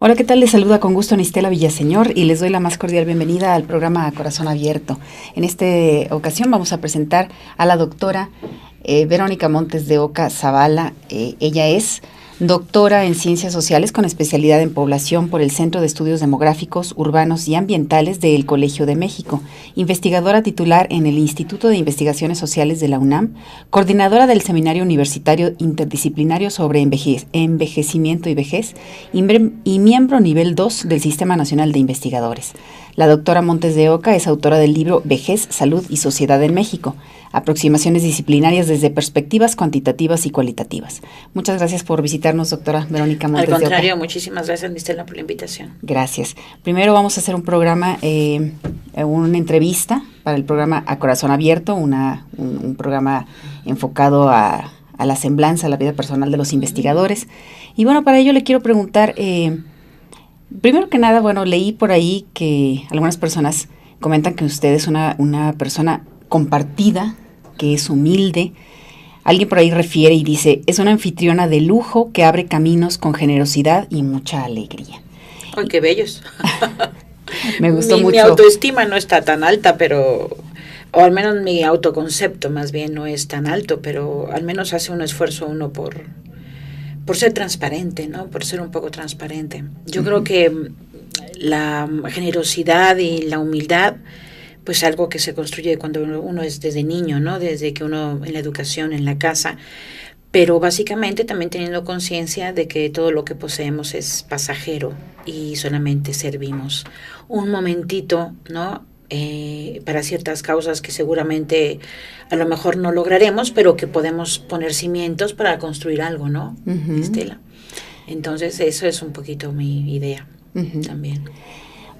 Hola, ¿qué tal? Les saluda con gusto Anistela Villaseñor y les doy la más cordial bienvenida al programa Corazón Abierto. En esta ocasión vamos a presentar a la doctora Verónica Montes de Oca Zavala. Ella es doctora en Ciencias Sociales con especialidad en Población por el Centro de Estudios Demográficos, Urbanos y Ambientales del Colegio de México, investigadora titular en el Instituto de Investigaciones Sociales de la UNAM, coordinadora del Seminario Universitario Interdisciplinario sobre Envejecimiento y Vejez y miembro nivel 2 del Sistema Nacional de Investigadores. La doctora Montes de Oca es autora del libro Vejez, Salud y Sociedad en México, aproximaciones disciplinarias desde perspectivas cuantitativas y cualitativas. Muchas gracias por visitarnos, doctora Verónica Montes de Oca. Al contrario, muchísimas gracias, Mistela, por la invitación. Gracias. Primero vamos a hacer un programa, una entrevista para el programa A Corazón Abierto, un programa enfocado a la semblanza, a la vida personal de los investigadores. Y bueno, para ello le quiero preguntar, primero que nada, bueno, leí por ahí que algunas personas comentan que usted es una persona compartida, que es humilde. Alguien por ahí refiere y dice, es una anfitriona de lujo que abre caminos con generosidad y mucha alegría. ¡Ay, qué bellos! Me gustó mucho. Mi autoestima no está tan alta, pero, o al menos mi autoconcepto más bien no es tan alto, pero al menos hace un esfuerzo uno por ser transparente, ¿no? Por ser un poco transparente. Yo creo que la generosidad y la humildad, pues algo que se construye cuando uno es desde niño, ¿no? Desde que uno en la educación, en la casa, pero básicamente también teniendo conciencia de que todo lo que poseemos es pasajero y solamente servimos un momentito, ¿no? Para ciertas causas que seguramente a lo mejor no lograremos, pero que podemos poner cimientos para construir algo, ¿no? Estela. Entonces eso es un poquito mi idea también.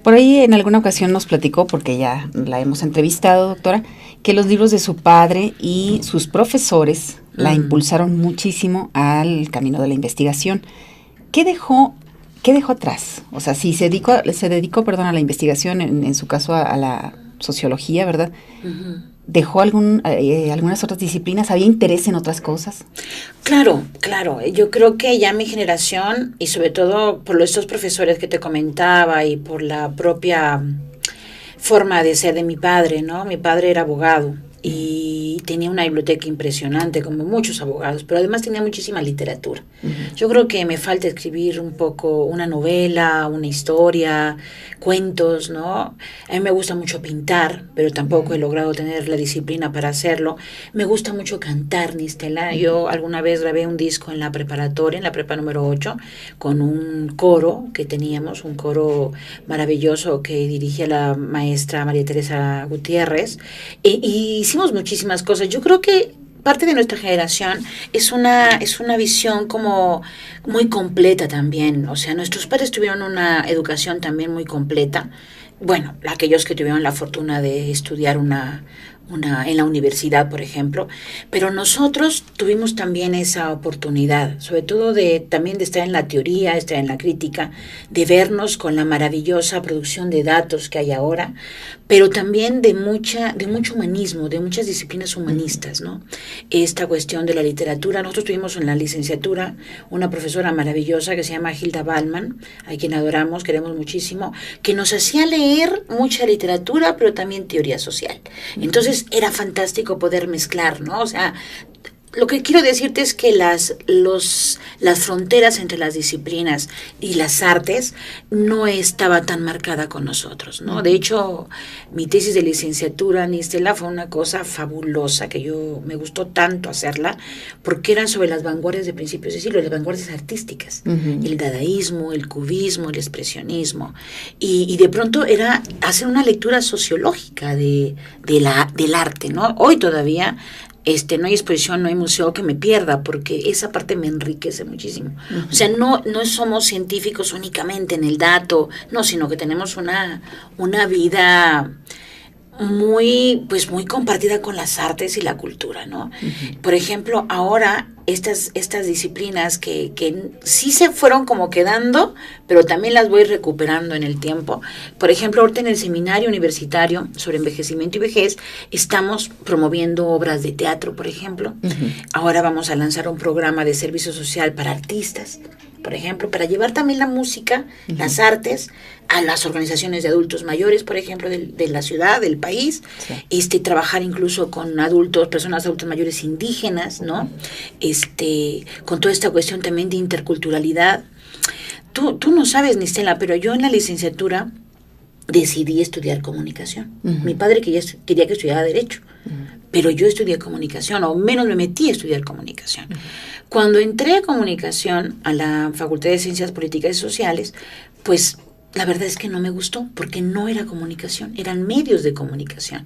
Por ahí en alguna ocasión nos platicó, porque ya la hemos entrevistado, doctora, que los libros de su padre y sus profesores la impulsaron muchísimo al camino de la investigación. ¿Qué dejó atrás? O sea, si se dedicó a la investigación, en su caso a la sociología, ¿verdad? ¿Dejó algunas otras disciplinas? ¿Había interés en otras cosas? Claro. Yo creo que ya mi generación, y sobre todo por estos profesores que te comentaba y por la propia forma de ser de mi padre, ¿no? Mi padre era abogado y tenía una biblioteca impresionante, como muchos abogados, pero además tenía muchísima literatura. Yo creo que me falta escribir un poco una novela, una historia, cuentos, ¿no? A mí me gusta mucho pintar, pero tampoco he logrado tener la disciplina para hacerlo. Me gusta mucho cantar, Nistela. Yo alguna vez grabé un disco en la preparatoria, en la prepa número 8, con un coro que teníamos, un coro maravilloso que dirigía la maestra María Teresa Gutiérrez, y hicimos muchísimas cosas. Yo creo que parte de nuestra generación es una visión como muy completa también. O sea, nuestros padres tuvieron una educación también muy completa. Bueno, aquellos que tuvieron la fortuna de estudiar en la universidad, por ejemplo, pero nosotros tuvimos también esa oportunidad, sobre todo también de estar en la teoría, estar en la crítica, de vernos con la maravillosa producción de datos que hay ahora, pero también de mucho humanismo, de muchas disciplinas humanistas, ¿no? Esta cuestión de la literatura, nosotros tuvimos en la licenciatura una profesora maravillosa que se llama Hilda Ballman, a quien adoramos, queremos muchísimo, que nos hacía leer mucha literatura, pero también teoría social. Entonces era fantástico poder mezclar, ¿no? O sea, lo que quiero decirte es que las fronteras entre las disciplinas y las artes no estaba tan marcada con nosotros, ¿no? De hecho, mi tesis de licenciatura, Nistela, fue una cosa fabulosa que me gustó tanto hacerla, porque eran sobre las vanguardias de principios de siglo, las vanguardias artísticas, el dadaísmo, el cubismo, el expresionismo, y de pronto era hacer una lectura sociológica del arte, ¿no? Hoy todavía no hay exposición, no hay museo que me pierda, porque esa parte me enriquece muchísimo. O sea, no somos científicos únicamente en el dato, no, sino que tenemos una vida muy compartida con las artes y la cultura, ¿no? Por ejemplo, ahora estas disciplinas que sí se fueron como quedando, pero también las voy recuperando en el tiempo. Por ejemplo, ahorita en el seminario universitario sobre envejecimiento y vejez estamos promoviendo obras de teatro, por ejemplo. Ahora vamos a lanzar un programa de servicio social para artistas, por ejemplo, para llevar también la música, las artes, a las organizaciones de adultos mayores, por ejemplo, de la ciudad, del país, trabajar incluso con personas adultas mayores indígenas, ¿no? Con toda esta cuestión también de interculturalidad. Tú no sabes, Nistela, pero yo en la licenciatura decidí estudiar comunicación. Mi padre quería que estudiara Derecho, pero yo estudié comunicación, o menos me metí a estudiar comunicación. Cuando entré a comunicación, a la Facultad de Ciencias Políticas y Sociales, pues la verdad es que no me gustó, porque no era comunicación, eran medios de comunicación,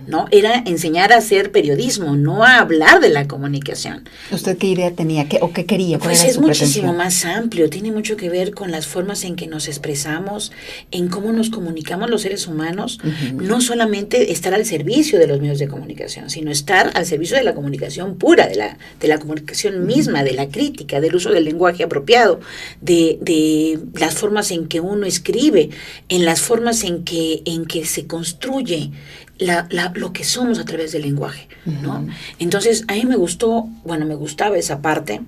¿no? Era enseñar a hacer periodismo, no a hablar de la comunicación. ¿Usted qué idea tenía? ¿O qué quería? Pues es muchísimo más amplio, tiene mucho que ver con las formas en que nos expresamos, en cómo nos comunicamos los seres humanos, no solamente estar al servicio de los medios de comunicación, sino estar al servicio de la comunicación pura, de la comunicación misma, de la crítica, del uso del lenguaje apropiado, de las formas en que uno escribe, en las formas en que se construye lo que somos a través del lenguaje, ¿no? Entonces, a mí me gustaba esa parte,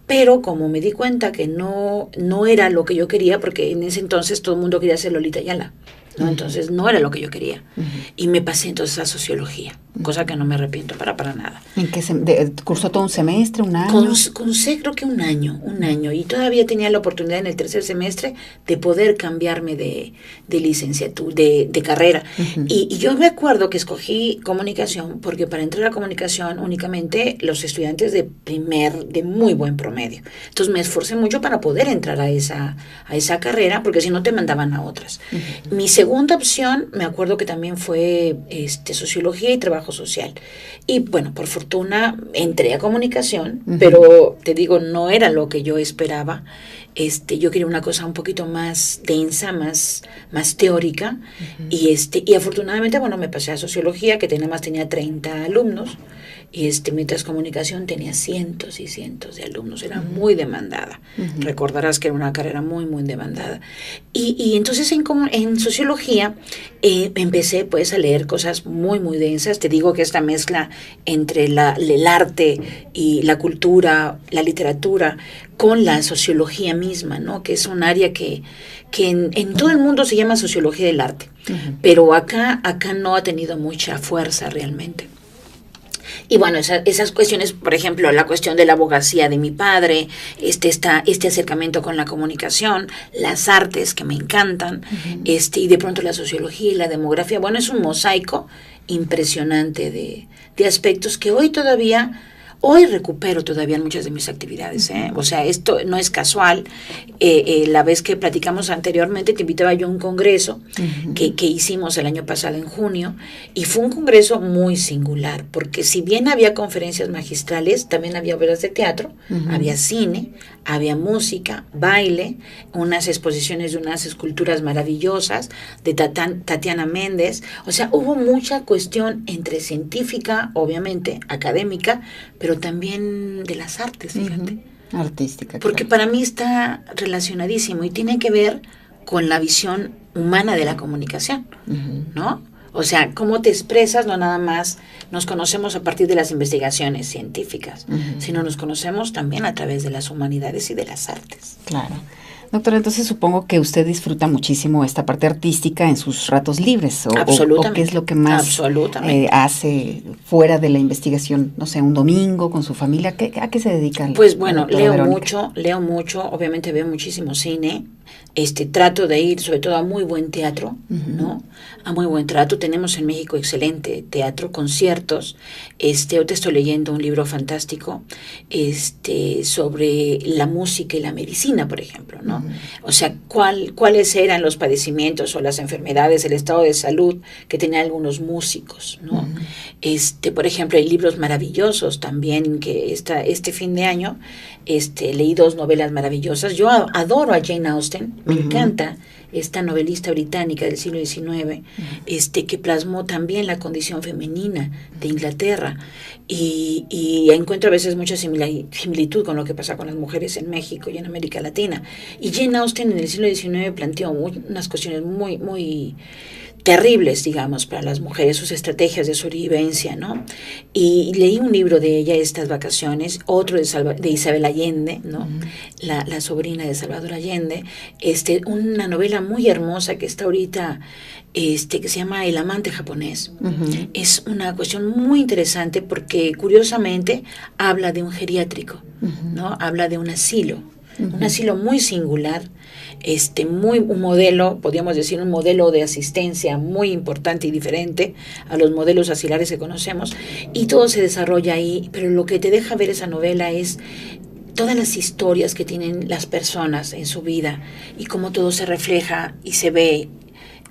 pero como me di cuenta que no era lo que yo quería, porque en ese entonces todo el mundo quería ser Lolita Ayala, ¿no? Entonces no era lo que yo quería. Y me pasé entonces a sociología, cosa que no me arrepiento para nada. ¿En qué cursó todo un semestre, un año? Cursé creo que un año, y todavía tenía la oportunidad en el tercer semestre de poder cambiarme de licenciatura, de carrera. Y yo me acuerdo que escogí comunicación porque para entrar a comunicación únicamente los estudiantes de muy buen promedio. Entonces me esforcé mucho para poder entrar a esa carrera, porque si no te mandaban a otras. Mi segunda opción, me acuerdo que también fue sociología y trabajo social. Y bueno, por fortuna entré a comunicación, pero te digo, no era lo que yo esperaba. Yo quería una cosa un poquito más densa, más teórica, y afortunadamente, me pasé a sociología, que tenía 30 alumnos, y mientras comunicación tenía cientos y cientos de alumnos, era muy demandada. Recordarás que era una carrera muy, muy demandada. Y entonces en sociología empecé pues a leer cosas muy, muy densas. Te digo que esta mezcla entre el arte y la cultura, la literatura, con la sociología misma, ¿no? Que es un área que en todo el mundo se llama sociología del arte, pero acá no ha tenido mucha fuerza realmente. Y bueno, esas cuestiones, por ejemplo, la cuestión de la abogacía de mi padre, este acercamiento con la comunicación, las artes que me encantan, y de pronto la sociología y la demografía. Bueno, es un mosaico impresionante de aspectos que hoy recupero todavía en muchas de mis actividades, ¿eh? O sea, esto no es casual. La vez que platicamos anteriormente, te invitaba yo a un congreso que hicimos el año pasado en junio, y fue un congreso muy singular, porque si bien había conferencias magistrales, también había obras de teatro, había cine, había música, baile, unas exposiciones de unas esculturas maravillosas de Tatiana Méndez. O sea, hubo mucha cuestión entre científica, obviamente, académica, pero también de las artes, fíjate. Artística. Porque para mí está relacionadísimo y tiene que ver con la visión humana de la comunicación, ¿no? O sea, cómo te expresas, no nada más nos conocemos a partir de las investigaciones científicas, sino nos conocemos también a través de las humanidades y de las artes. Claro. Doctora, entonces supongo que usted disfruta muchísimo esta parte artística en sus ratos libres. ¿O qué es lo que más hace fuera de la investigación? No sé, un domingo con su familia. ¿A qué se dedica? Pues bueno, leo mucho, obviamente veo muchísimo cine. Trato de ir sobre todo a muy buen teatro, ¿no? A muy buen teatro. Tenemos en México excelente teatro, conciertos. Ahorita estoy leyendo un libro fantástico sobre la música y la medicina, por ejemplo, ¿no? O sea, cuáles eran los padecimientos o las enfermedades, el estado de salud que tenían algunos músicos, ¿no? Por ejemplo, hay libros maravillosos también que este fin de año leí 2 novelas maravillosas. Yo adoro a Jane Austen Me encanta esta novelista británica del siglo XIX, que plasmó también la condición femenina de Inglaterra, y encuentro a veces mucha similitud con lo que pasa con las mujeres en México y en América Latina. Y Jane Austen en el siglo XIX planteó unas cuestiones muy, muy terribles, digamos, para las mujeres, sus estrategias de sobrevivencia, ¿no? Y leí un libro de ella estas vacaciones, otro de Isabel Allende, ¿no? La sobrina de Salvador Allende, una novela muy hermosa que está ahorita, que se llama El amante japonés. Es una cuestión muy interesante porque curiosamente habla de un geriátrico, ¿no? Habla de un asilo muy singular, un modelo, podríamos decir un modelo de asistencia muy importante y diferente a los modelos asilares que conocemos, y todo se desarrolla ahí, pero lo que te deja ver esa novela es todas las historias que tienen las personas en su vida y cómo todo se refleja y se ve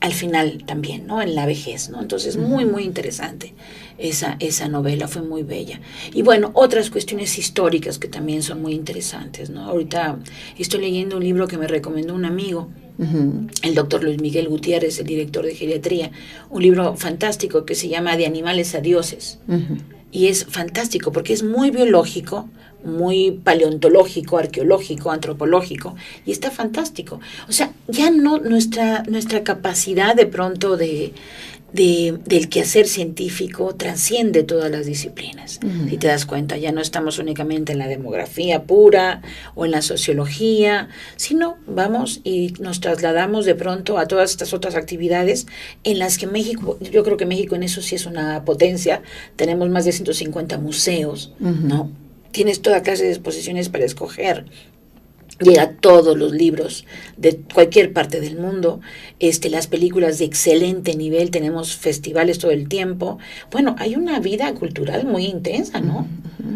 al final también, ¿no? En la vejez, ¿no? Entonces, muy, muy interesante esa novela, fue muy bella. Y bueno, otras cuestiones históricas que también son muy interesantes, ¿no? Ahorita estoy leyendo un libro que me recomendó un amigo, el doctor Luis Miguel Gutiérrez, el director de geriatría, un libro fantástico que se llama De animales a dioses. Y es fantástico porque es muy biológico, muy paleontológico, arqueológico, antropológico, y está fantástico. O sea, ya no nuestra capacidad de pronto del quehacer científico trasciende todas las disciplinas. Si te das cuenta, ya no estamos únicamente en la demografía pura o en la sociología, sino vamos y nos trasladamos de pronto a todas estas otras actividades en las que México, yo creo que México en eso sí es una potencia. Tenemos más de 150 museos, ¿no? Tienes toda clase de exposiciones para escoger. Llega todos los libros de cualquier parte del mundo, las películas de excelente nivel, tenemos festivales todo el tiempo. Bueno, hay una vida cultural muy intensa, ¿no?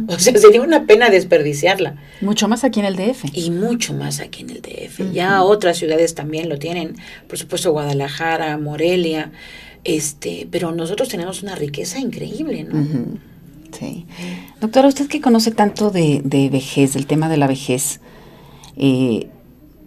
O sea, sería una pena desperdiciarla. Mucho más aquí en el DF. Y mucho más aquí en el DF. Ya otras ciudades también lo tienen, por supuesto Guadalajara, Morelia, pero nosotros tenemos una riqueza increíble, ¿no? Sí. Doctora, usted que conoce tanto de vejez, del tema de la vejez,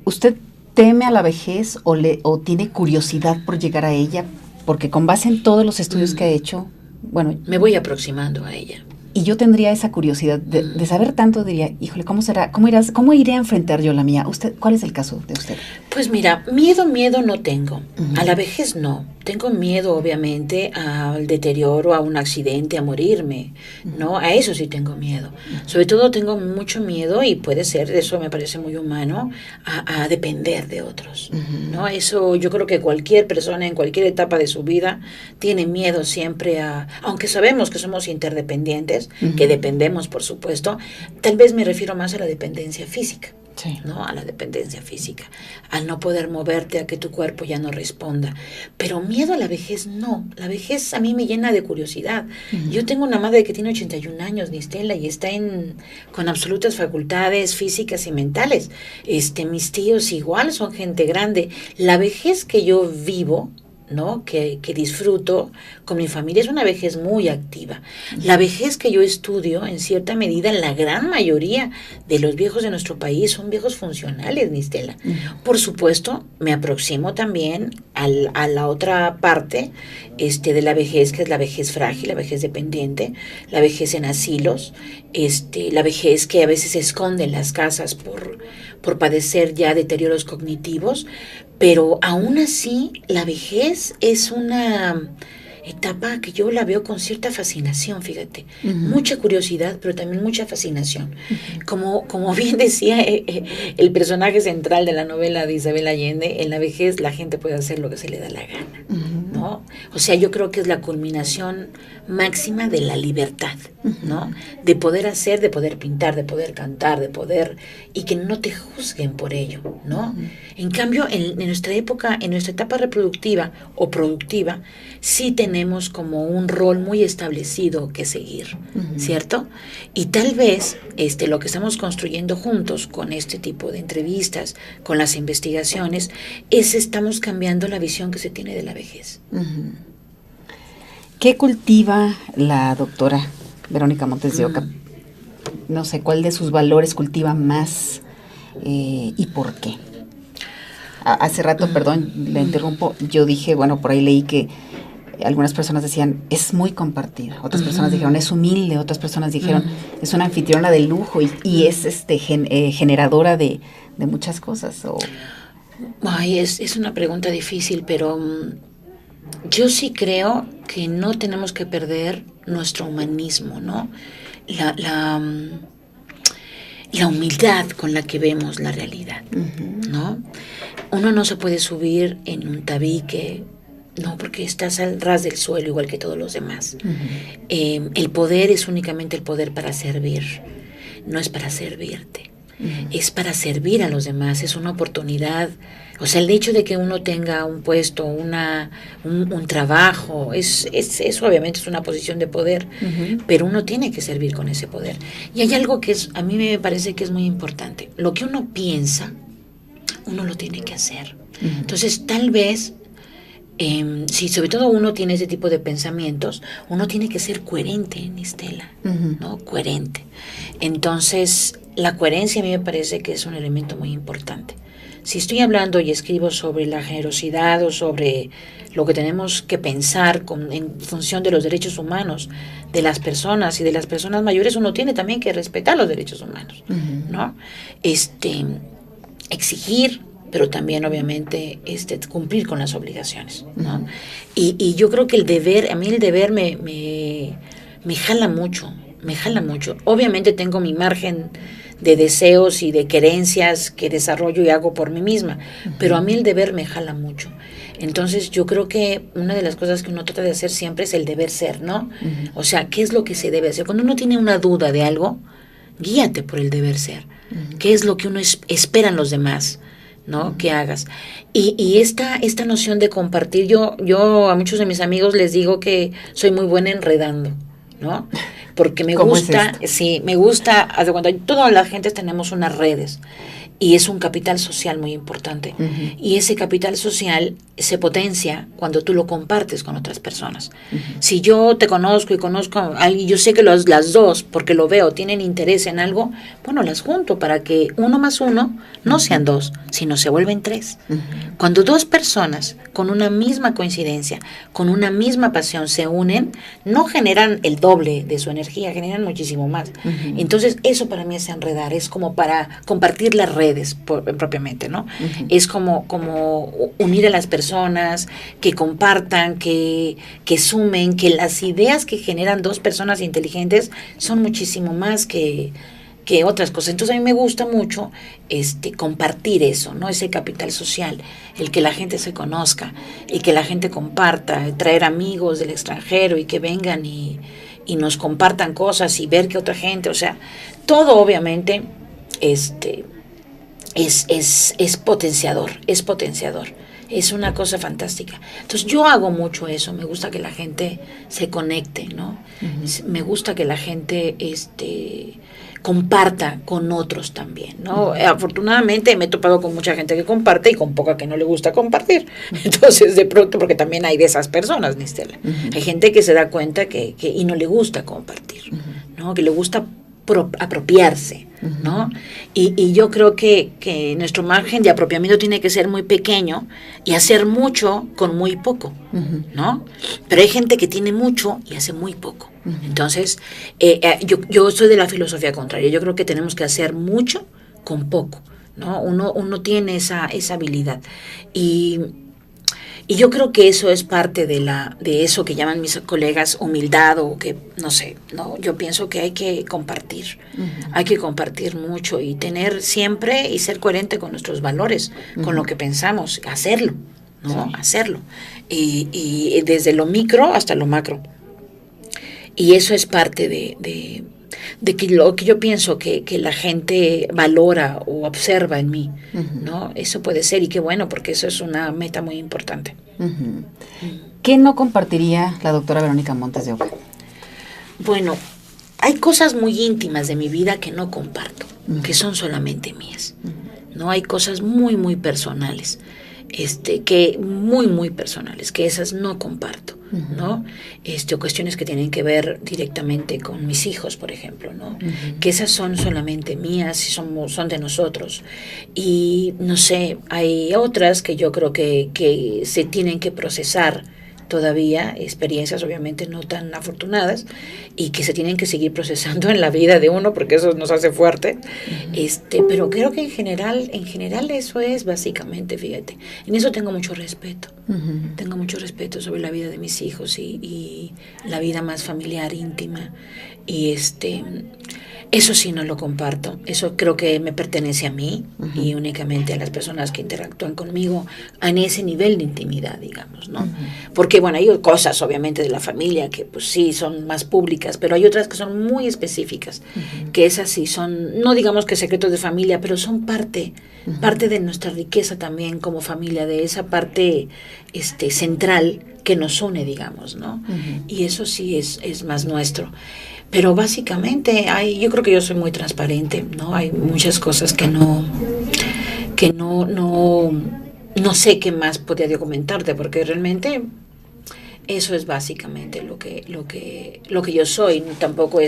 ¿usted teme a la vejez o tiene curiosidad por llegar a ella? Porque con base en todos los estudios que ha hecho, bueno... Me voy aproximando a ella. Y yo tendría esa curiosidad de saber tanto, diría, híjole, ¿cómo será? ¿Cómo iré a enfrentar yo la mía? ¿Cuál es el caso de usted? Pues mira, miedo no tengo. A la vejez no. Tengo miedo, obviamente, al deterioro, a un accidente, a morirme, ¿no? A eso sí tengo miedo. Sobre todo tengo mucho miedo, y puede ser, eso me parece muy humano, a depender de otros, ¿no? Eso yo creo que cualquier persona en cualquier etapa de su vida tiene miedo siempre aunque sabemos que somos interdependientes, que dependemos, por supuesto, tal vez me refiero más a la dependencia física. Sí. ¿No? A la dependencia física, al no poder moverte, a que tu cuerpo ya no responda. Pero miedo a la vejez no. La vejez a mí me llena de curiosidad. Yo tengo una madre que tiene 81 años, Nistela, y está con absolutas facultades físicas y mentales. Mis tíos igual son gente grande. La vejez que yo vivo, ¿no? Que disfruto con mi familia es una vejez muy activa. La vejez que yo estudio, en cierta medida, la gran mayoría de los viejos de nuestro país son viejos funcionales, Nistela. Por supuesto, me aproximo también a la otra parte de la vejez, que es la vejez frágil, la vejez dependiente, la vejez en asilos, la vejez que a veces se esconde en las casas por padecer ya deterioros cognitivos. Pero aún así, la vejez es una etapa que yo la veo con cierta fascinación, fíjate. Mucha curiosidad, pero también mucha fascinación. Como bien decía el personaje central de la novela de Isabel Allende, en la vejez la gente puede hacer lo que se le da la gana, ¿no? O sea, yo creo que es la culminación máxima de la libertad, ¿no? De poder hacer, de poder pintar, de poder cantar, y que no te juzguen por ello, ¿no? En cambio, en nuestra época, en nuestra etapa reproductiva o productiva, sí tenemos como un rol muy establecido que seguir, ¿cierto? Y tal vez lo que estamos construyendo juntos con este tipo de entrevistas, con las investigaciones, estamos cambiando la visión que se tiene de la vejez. ¿Qué cultiva la doctora Verónica Montes de Oca? No sé, ¿cuál de sus valores cultiva más y por qué? Hace rato, perdón, le interrumpo, yo dije, bueno, por ahí leí que algunas personas decían, es muy compartida, otras personas dijeron, es humilde, otras personas dijeron, es una anfitriona de lujo y es generadora de muchas cosas. Ay, es una pregunta difícil, pero yo sí creo que no tenemos que perder nuestro humanismo, ¿no? La humildad con la que vemos la realidad, ¿no? Uno no se puede subir en un tabique, no, porque estás al ras del suelo igual que todos los demás. El poder es únicamente el poder para servir, no es para servirte. Es para servir a los demás, es una oportunidad. O sea, el hecho de que uno tenga un puesto, un trabajo, eso obviamente es una posición de poder, pero uno tiene que servir con ese poder. Y hay algo que a mí me parece que es muy importante. Lo que uno piensa, uno lo tiene que hacer. Entonces, tal vez, si sobre todo uno tiene ese tipo de pensamientos, uno tiene que ser coherente, Estela, ¿no? Coherente. Entonces, la coherencia a mí me parece que es un elemento muy importante. Si estoy hablando y escribo sobre la generosidad o sobre lo que tenemos que pensar en función de los derechos humanos de las personas y de las personas mayores, uno tiene también que respetar los derechos humanos, ¿no? Exigir, pero también obviamente cumplir con las obligaciones, ¿no? Y yo creo que el deber, a mí el deber me jala mucho, Obviamente tengo mi margen de deseos y de querencias que desarrollo y hago por mí misma, pero a mí el deber me jala mucho. Entonces yo creo que una de las cosas que uno trata de hacer siempre es el deber ser, ¿no? O sea, ¿qué es lo que se debe hacer? Cuando uno tiene una duda de algo, guíate por el deber ser. ¿Qué es lo que uno espera en los demás, ¿no? Que hagas. Y esta noción de compartir, yo a muchos de mis amigos les digo que soy muy buena enredando, ¿no? Porque me gusta, sí, me gusta, cuando toda la gente tenemos unas redes y es un capital social muy importante. Y ese capital social se potencia cuando tú lo compartes con otras personas. Si yo te conozco y conozco a alguien, yo sé que las dos, porque lo veo, tienen interés en algo, bueno, las junto para que 1 más 1 no sean 2, sino se vuelven 3. Cuando 2 personas con una misma coincidencia, con una misma pasión se unen, no generan el doble de su energía, generan muchísimo más. Entonces, eso para mí es enredar, es como para compartir las redes propiamente, ¿no? Es como unir a las personas, que compartan, que sumen, que las ideas que generan 2 personas inteligentes son muchísimo más que otras cosas. Entonces a mí me gusta mucho compartir eso, ¿no? Ese capital social, el que la gente se conozca y que la gente comparta, traer amigos del extranjero y que vengan y nos compartan cosas y ver que otra gente, o sea, todo obviamente es potenciador, es una cosa fantástica. Entonces yo hago mucho eso, me gusta que la gente se conecte, ¿no? Me gusta que la gente comparta con otros también, ¿no? Afortunadamente me he topado con mucha gente que comparte y con poca que no le gusta compartir. Entonces, de pronto, porque también hay de esas personas, Estela. Hay gente que se da cuenta y no le gusta compartir, ¿no? Que le gusta apropiarse, ¿no? Y yo creo que nuestro margen de apropiamiento tiene que ser muy pequeño y hacer mucho con muy poco, ¿no? Pero hay gente que tiene mucho y hace muy poco. Entonces, yo soy de la filosofía contraria. Yo creo que tenemos que hacer mucho con poco, ¿no? Uno tiene esa habilidad. Y yo creo que eso es parte de eso que llaman mis colegas humildad, o que, no sé, no, yo pienso que hay que compartir. Hay que compartir mucho y tener siempre y ser coherente con nuestros valores, con lo que pensamos, hacerlo, ¿no? Hacerlo. Y desde lo micro hasta lo macro. Y eso es parte de que lo que yo pienso que la gente valora o observa en mí, ¿no? Eso puede ser, y qué bueno, porque eso es una meta muy importante. ¿Qué no compartiría la doctora Verónica Montes de Oca? Bueno, hay cosas muy íntimas de mi vida que no comparto, que son solamente mías, ¿no? Hay cosas muy, muy personales, que muy, muy personales, que esas no comparto. ¿no? O cuestiones que tienen que ver directamente con mis hijos, por ejemplo, ¿no? Que esas son solamente mías y son de nosotros. Y no sé, hay otras que yo creo que se tienen que procesar todavía, experiencias obviamente no tan afortunadas y que se tienen que seguir procesando en la vida de uno porque eso nos hace fuerte. Pero creo que en general eso es básicamente, fíjate, en eso tengo mucho respeto. Tengo mucho respeto sobre la vida de mis hijos y la vida más familiar, íntima. Y eso sí no lo comparto. Eso creo que me pertenece a mí y únicamente a las personas que interactúan conmigo en ese nivel de intimidad, digamos, ¿no? Porque, bueno, hay cosas obviamente de la familia que pues sí son más públicas, pero hay otras que son muy específicas, que esas sí son, no digamos que secretos de familia, pero son parte de nuestra riqueza también como familia, de esa parte central que nos une, digamos, ¿no? Y eso sí es más nuestro. Pero básicamente yo creo que yo soy muy transparente, ¿no? Hay muchas cosas que no sé qué más podría yo comentarte, porque realmente eso es básicamente lo que yo soy. Tampoco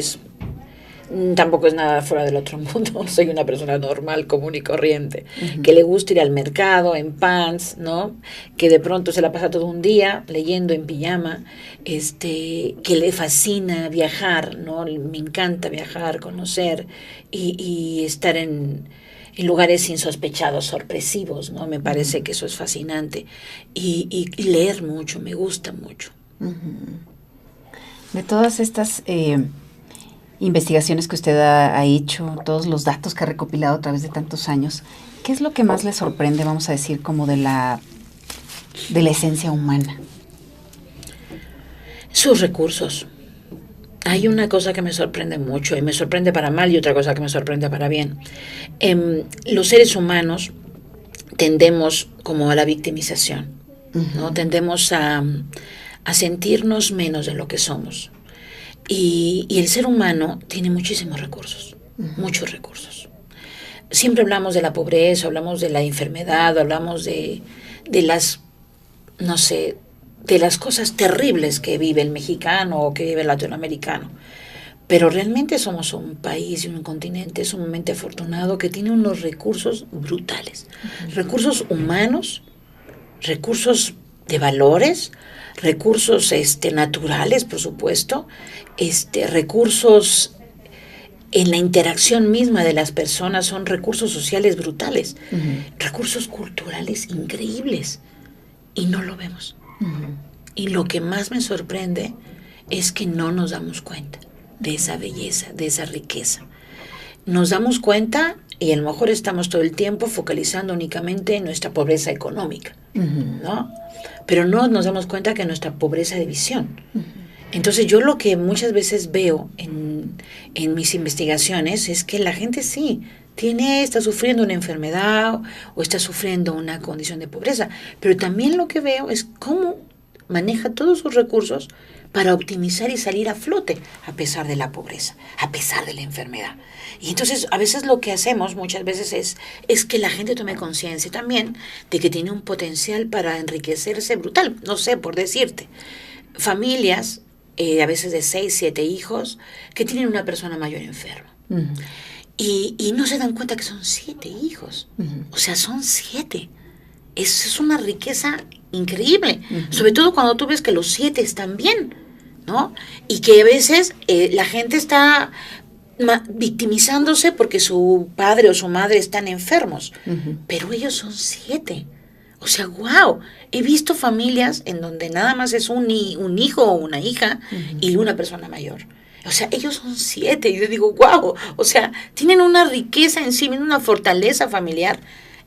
es nada fuera del otro mundo. Soy una persona normal, común y corriente, que le gusta ir al mercado en pants, ¿no? Que de pronto se la pasa todo un día leyendo en pijama, que le fascina viajar, ¿no? Me encanta viajar, conocer y estar en lugares insospechados, sorpresivos, ¿no? Me parece que eso es fascinante. Y leer mucho, me gusta mucho. De todas estas investigaciones que usted ha hecho, todos los datos que ha recopilado a través de tantos años, ¿qué es lo que más le sorprende, vamos a decir, como de la esencia humana? Sus recursos. Hay una cosa que me sorprende mucho, y me sorprende para mal, y otra cosa que me sorprende para bien. Los seres humanos tendemos como a la victimización, ¿no? Tendemos a sentirnos menos de lo que somos. Y el ser humano tiene muchísimos recursos, muchos recursos. Siempre hablamos de la pobreza, hablamos de la enfermedad, hablamos de las, no sé, de las cosas terribles que vive el mexicano o que vive el latinoamericano. Pero realmente somos un país y un continente sumamente afortunado que tiene unos recursos brutales. Recursos humanos, recursos de valores, recursos naturales, por supuesto, recursos en la interacción misma de las personas, son recursos sociales brutales, recursos culturales increíbles, y no lo vemos. Y lo que más me sorprende es que no nos damos cuenta de esa belleza, de esa riqueza. Nos damos cuenta y a lo mejor estamos todo el tiempo focalizando únicamente en nuestra pobreza económica, ¿no? Pero no nos damos cuenta que nuestra pobreza de visión. Entonces yo lo que muchas veces veo en mis investigaciones es que la gente sí está sufriendo una enfermedad o está sufriendo una condición de pobreza, pero también lo que veo es cómo maneja todos sus recursos para optimizar y salir a flote a pesar de la pobreza, a pesar de la enfermedad. Y entonces a veces lo que hacemos muchas veces es que la gente tome conciencia también de que tiene un potencial para enriquecerse brutal. No sé, por decirte, familias a veces de 6, 7 hijos que tienen una persona mayor enferma. Y no se dan cuenta que son 7 hijos. O sea, son 7. Es una riqueza increíble, sobre todo cuando tú ves que los 7 están bien, ¿no? Y que a veces la gente está victimizándose porque su padre o su madre están enfermos, pero ellos son 7. O sea, wow, he visto familias en donde nada más es un hijo o una hija y una persona mayor. O sea, ellos son 7 y yo digo, wow, o sea, tienen una riqueza en sí, una fortaleza familiar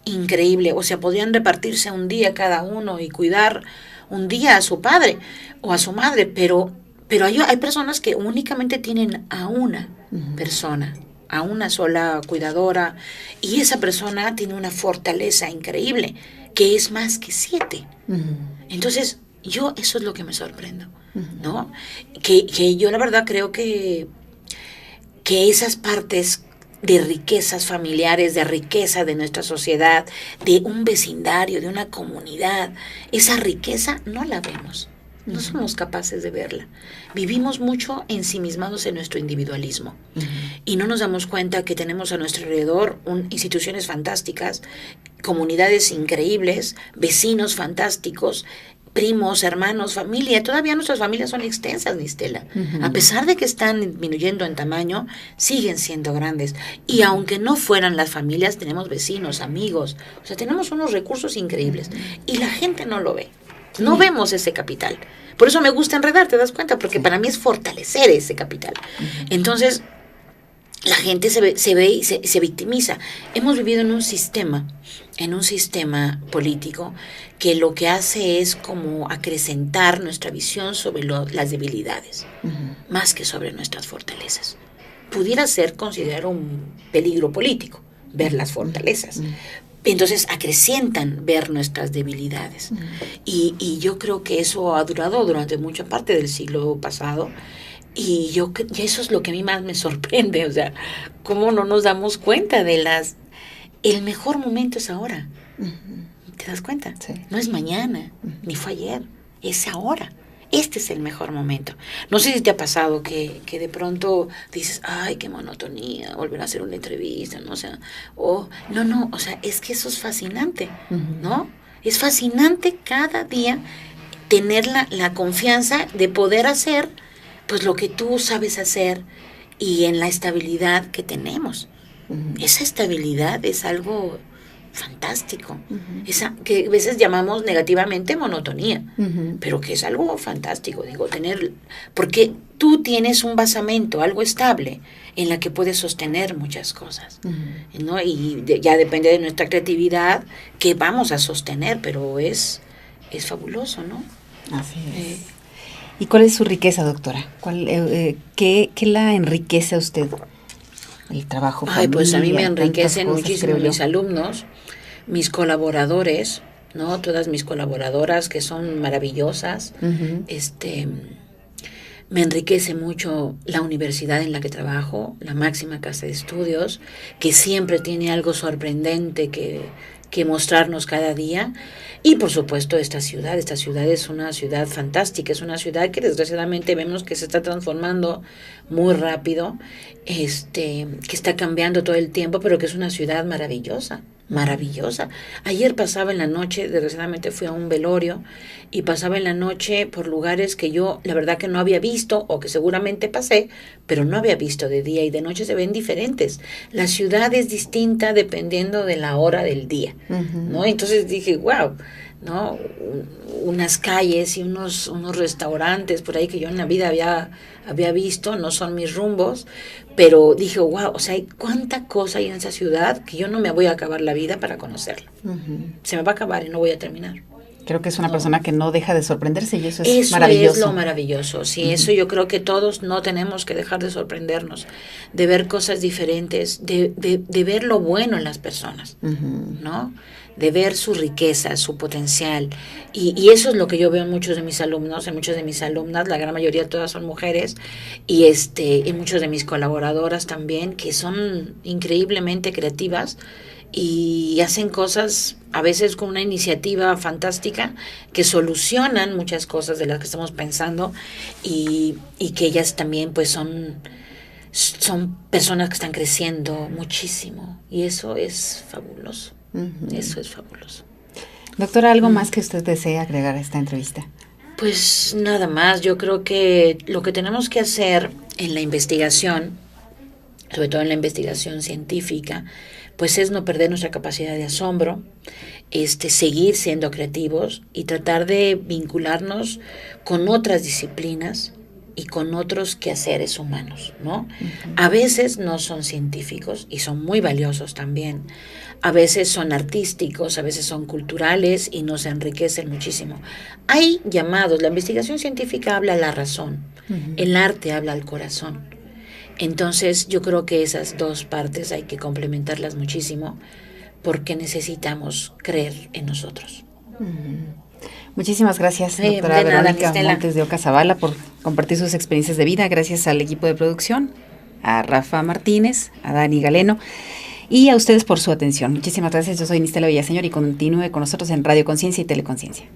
increíble. O sea, podrían repartirse un día cada uno y cuidar un día a su padre o a su madre, pero hay personas que únicamente tienen a una persona, a una sola cuidadora, y esa persona tiene una fortaleza increíble, que es más que 7. Entonces, eso es lo que me sorprendo, ¿no? Que yo la verdad creo que esas partes de riquezas familiares, de riqueza de nuestra sociedad, de un vecindario, de una comunidad, esa riqueza no la vemos. No somos capaces de verla. Vivimos mucho ensimismados en nuestro individualismo y no nos damos cuenta que tenemos a nuestro alrededor instituciones fantásticas, comunidades increíbles, vecinos fantásticos, primos, hermanos, familia. Todavía nuestras familias son extensas, Nistela. A pesar de que están disminuyendo en tamaño, siguen siendo grandes. Y aunque no fueran las familias, tenemos vecinos, amigos. O sea, tenemos unos recursos increíbles. Y la gente no lo ve. No vemos ese capital. Por eso me gusta enredar, ¿te das cuenta? Porque para mí es fortalecer ese capital. Entonces, la gente se ve y se victimiza. Hemos vivido en un sistema político que lo que hace es como acrecentar nuestra visión sobre las debilidades, más que sobre nuestras fortalezas. Pudiera ser considerado un peligro político, ver las fortalezas. Entonces acrecientan ver nuestras debilidades. Y yo creo que eso ha durado durante mucha parte del siglo pasado. Y eso es lo que a mí más me sorprende. O sea, cómo no nos damos cuenta de el mejor momento es ahora. ¿Te das cuenta? Sí. No es mañana, ni fue ayer, es ahora. Este es el mejor momento. No sé si te ha pasado que de pronto dices, ay, qué monotonía, volver a hacer una entrevista, ¿no? O sea, o sea, es que eso es fascinante, ¿no? Es fascinante cada día tener la confianza de poder hacer, pues, lo que tú sabes hacer y en la estabilidad que tenemos. Esa estabilidad es algo fantástico, esa que a veces llamamos negativamente monotonía, pero que es algo fantástico, digo, porque tú tienes un basamento, algo estable, en la que puedes sostener muchas cosas, ¿no? Y ya depende de nuestra creatividad que vamos a sostener, pero es fabuloso, ¿no? Así es. ¿Y cuál es su riqueza, doctora? ¿Qué la enriquece a usted? El trabajo, familia, pues a mí me enriquecen muchísimo mis alumnos, mis colaboradores, ¿no? Todas mis colaboradoras que son maravillosas. Me enriquece mucho la universidad en la que trabajo, la máxima casa de estudios, que siempre tiene algo sorprendente que mostrarnos cada día. Y por supuesto esta ciudad es una ciudad fantástica, es una ciudad que desgraciadamente vemos que se está transformando muy rápido, que está cambiando todo el tiempo, pero que es una ciudad maravillosa. Ayer pasaba en la noche, desgraciadamente fui a un velorio, y pasaba en la noche por lugares que yo la verdad que no había visto, o que seguramente pasé, pero no había visto de día, y de noche se ven diferentes. La ciudad es distinta dependiendo de la hora del día, ¿no? Entonces dije, wow, ¿no? Unas calles y unos restaurantes por ahí que yo en la vida había visto, no son mis rumbos, pero dije, wow, o sea, hay cuánta cosa hay en esa ciudad que yo no me voy a acabar la vida para conocerla. Se me va a acabar y no voy a terminar. Creo que es una persona que no deja de sorprenderse y eso es maravilloso. Eso es lo maravilloso, sí, eso yo creo que todos no tenemos que dejar de sorprendernos, de ver cosas diferentes, de ver lo bueno en las personas, ¿no? De ver su riqueza, su potencial, y eso es lo que yo veo en muchos de mis alumnos, en muchas de mis alumnas, la gran mayoría todas son mujeres, y muchos de mis colaboradoras también, que son increíblemente creativas, y hacen cosas a veces con una iniciativa fantástica que solucionan muchas cosas de las que estamos pensando, y que ellas también pues son personas que están creciendo muchísimo, y eso es fabuloso. Eso es fabuloso. Doctora, ¿algo más que usted desee agregar a esta entrevista? Pues nada más, yo creo que lo que tenemos que hacer en la investigación, sobre todo en la investigación científica, pues es no perder nuestra capacidad de asombro, seguir siendo creativos y tratar de vincularnos con otras disciplinas y con otros quehaceres humanos, ¿no? A veces no son científicos y son muy valiosos también. A veces son artísticos, a veces son culturales y nos enriquecen muchísimo. Hay llamados, la investigación científica habla a la razón, el arte habla al corazón. Entonces yo creo que esas dos partes hay que complementarlas muchísimo porque necesitamos creer en nosotros. Muchísimas gracias, doctora Verónica Montes de Oca Zavala, por compartir sus experiencias de vida. Gracias al equipo de producción, a Rafa Martínez, a Dani Galeno y a ustedes por su atención. Muchísimas gracias. Yo soy Nistela Villaseñor y continúe con nosotros en Radio Conciencia y Teleconciencia.